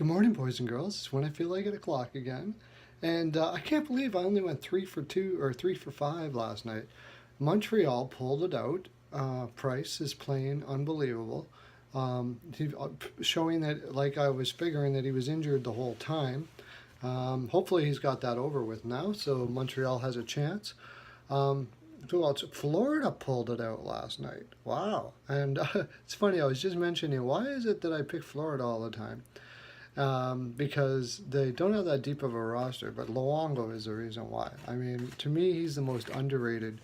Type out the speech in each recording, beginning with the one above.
Good morning, boys and girls. It's when I feel like 8 o'clock again. And I can't believe I only went 3 for 2 or 3 for 5 last night. Montreal pulled it out. Price is playing unbelievable. Showing that, like I was figuring, that he was injured the whole time. Hopefully he's got that over with now, so Montreal has a chance. Who else? Florida pulled it out last night. Wow. And it's funny, I was just mentioning, why is it that I pick Florida all the time? Because they don't have that deep of a roster, but Luongo is the reason why. I mean, to me, he's the most underrated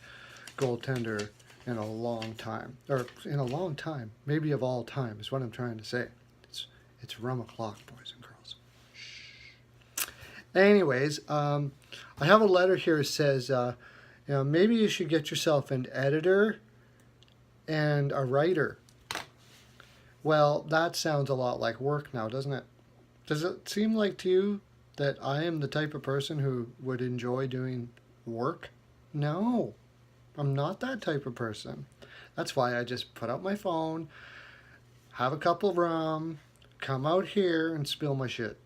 goaltender in a long time. Or in a long time. Maybe of all time is what I'm trying to say. It's rum o'clock, boys and girls. Shh. Anyways, I have a letter here that says, maybe you should get yourself an editor and a writer. Well, that sounds a lot like work now, doesn't it? Does it seem like to you that I am the type of person who would enjoy doing work? No, I'm not that type of person. That's why I just put out my phone, have a couple of rum, come out here and spill my shit.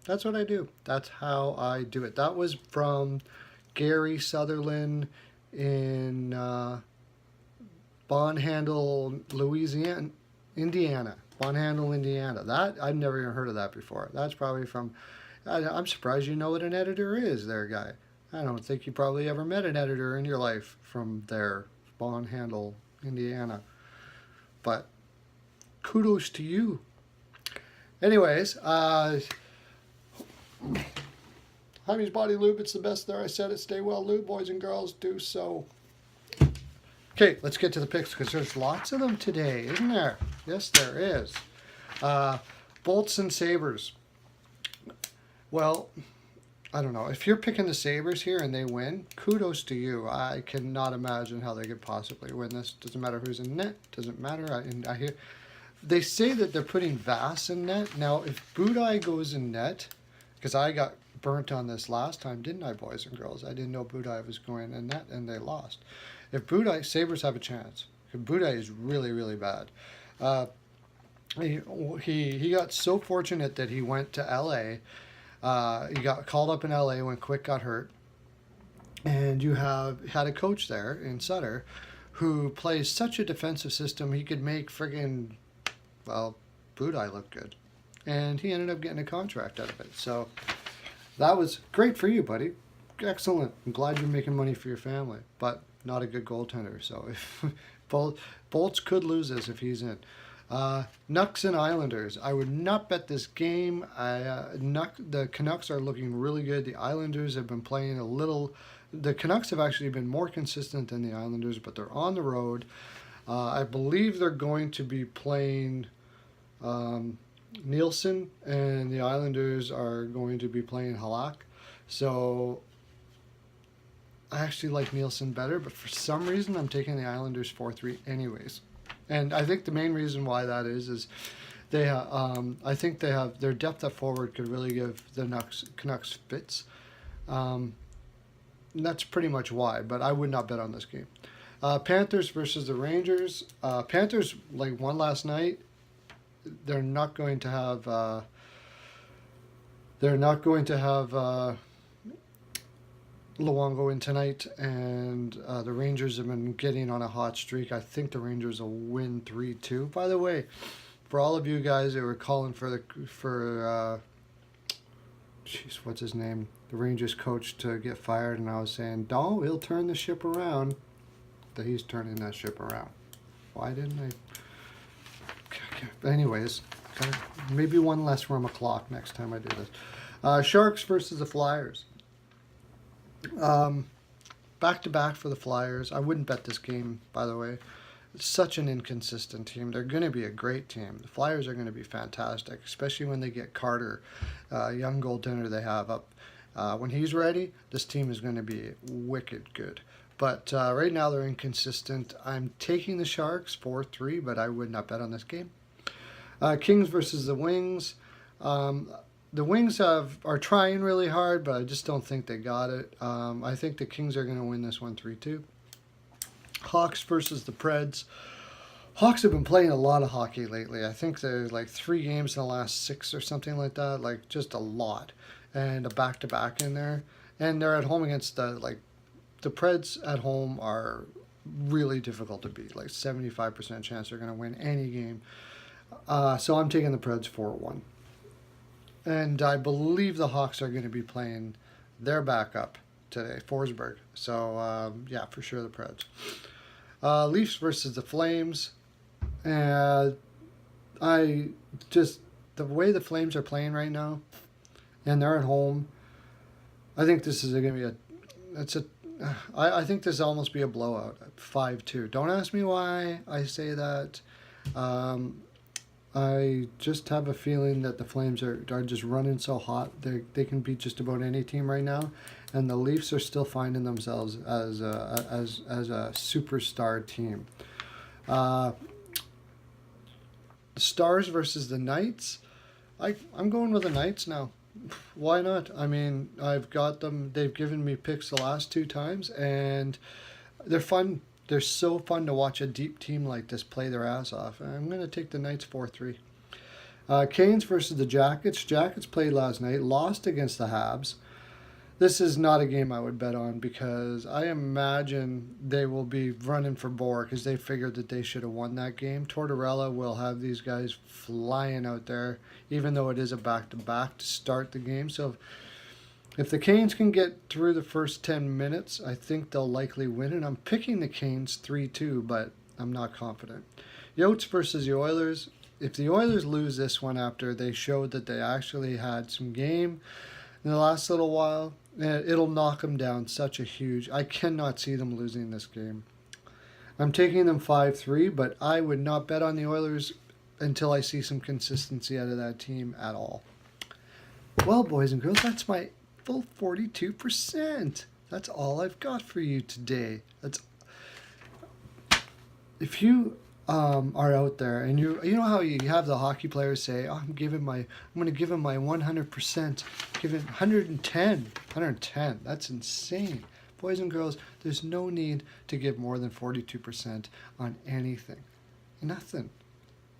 That's what I do. That's how I do it. That was from Gary Sutherland in Bondhandle, Louisiana, Indiana. Bondhandle, Indiana. That, I've never even heard of that before. That's probably from, I'm surprised you know what an editor is there, guy. I don't think you probably ever met an editor in your life from there, Bondhandle, Indiana. But kudos to you. Anyways, Jaime's Body Lube, it's the best there. I said it. Stay well, lube, boys and girls. Do so. Okay, let's get to the picks because there's lots of them today, isn't there? Yes, there is. Bolts and Sabres. Well, I don't know. If you're picking the Sabres here and they win, kudos to you. I cannot imagine how they could possibly win this. Doesn't matter who's in net. Doesn't matter. I hear they say that they're putting Vass in net. Now, if Budaj goes in net, because I got burnt on this last time, didn't I, boys and girls? I didn't know Budaj was going in net, and they lost. If Budaj, Sabres have a chance. Budaj is really, really bad. He got so fortunate that he went to L.A. He got called up in L.A. when Quick got hurt. And you had a coach there in Sutter who plays such a defensive system, he could make friggin', well, Budaj look good. And he ended up getting a contract out of it. So that was great for you, buddy. Excellent. I'm glad you're making money for your family. But not a good goaltender. So if Bolts could lose this if he's in. Nucks and Islanders. I would not bet this game. The Canucks are looking really good. The Islanders have been playing a little. The Canucks have actually been more consistent than the Islanders, but they're on the road. I believe they're going to be playing Nielsen, and the Islanders are going to be playing Halak. So I actually like Nielsen better, but for some reason I'm taking the Islanders 4-3 anyways. And I think the main reason why that is they I think they have their depth at forward could really give the Canucks fits. That's pretty much why, but I would not bet on this game. Panthers versus the Rangers. Panthers won last night. They're not going to have. Luongo in tonight, and the Rangers have been getting on a hot streak. I think the Rangers will win 3-2. By the way, for all of you guys that were calling for what's his name? The Rangers coach to get fired, and I was saying, no, he'll turn the ship around. That he's turning that ship around. Why didn't I? Anyways, maybe one less rum o'clock next time I do this. Sharks versus the Flyers. Back to back for the Flyers. I wouldn't bet this game, by the way. It's such an inconsistent team. They're going to be a great team. The Flyers are going to be fantastic, especially when they get Carter, young goaltender they have up. When he's ready, this team is going to be wicked good. But right now they're inconsistent. I'm taking the Sharks 4-3, but I would not bet on this game. Kings versus the Wings. The Wings are trying really hard, but I just don't think they got it. I think the Kings are going to win this one 3-2. Hawks versus the Preds. Hawks have been playing a lot of hockey lately. I think there's like 3 games in the last 6 or something like that. Like just a lot, and a back-to-back in there. And they're at home against the Preds at home are really difficult to beat. Like 75% chance they're going to win any game. So I'm taking the Preds 4-1. And I believe the Hawks are going to be playing their backup today, Forsberg. So, yeah, for sure the Preds. Leafs versus the Flames. The way the Flames are playing right now, and they're at home, I think this is going to be I think this will almost be a blowout, 5-2. Don't ask me why I say that. I just have a feeling that the Flames are just running so hot. They can beat just about any team right now, and the Leafs are still finding themselves as a superstar team. The Stars versus the Knights. I'm going with the Knights now. Why not? I mean, I've got them. They've given me picks the last 2 times, and they're fun. They're so fun to watch a deep team like this play their ass off. I'm going to take the Knights 4-3. Canes versus the Jackets. Jackets played last night, lost against the Habs. This is not a game I would bet on because I imagine they will be running for Bohr because they figured that they should have won that game. Tortorella will have these guys flying out there, even though it is a back-to-back to start the game. So if the Canes can get through the first 10 minutes, I think they'll likely win. And I'm picking the Canes 3-2, but I'm not confident. Yotes versus the Oilers. If the Oilers lose this one after they showed that they actually had some game in the last little while, it'll knock them down such a huge... I cannot see them losing this game. I'm taking them 5-3, but I would not bet on the Oilers until I see some consistency out of that team at all. Well, boys and girls, that's my full 42%. That's all I've got for you today. If you are out there and you know how you have the hockey players say, oh, I'm going to give him my 100%, give him 110. That's insane. Boys and girls, there's no need to give more than 42% on anything. Nothing.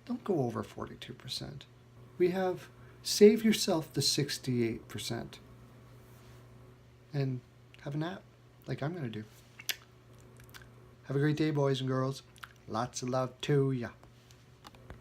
Don't go over 42%. Save yourself the 68% and have a nap like I'm going to do. Have a great day, boys and girls. Lots of love to ya.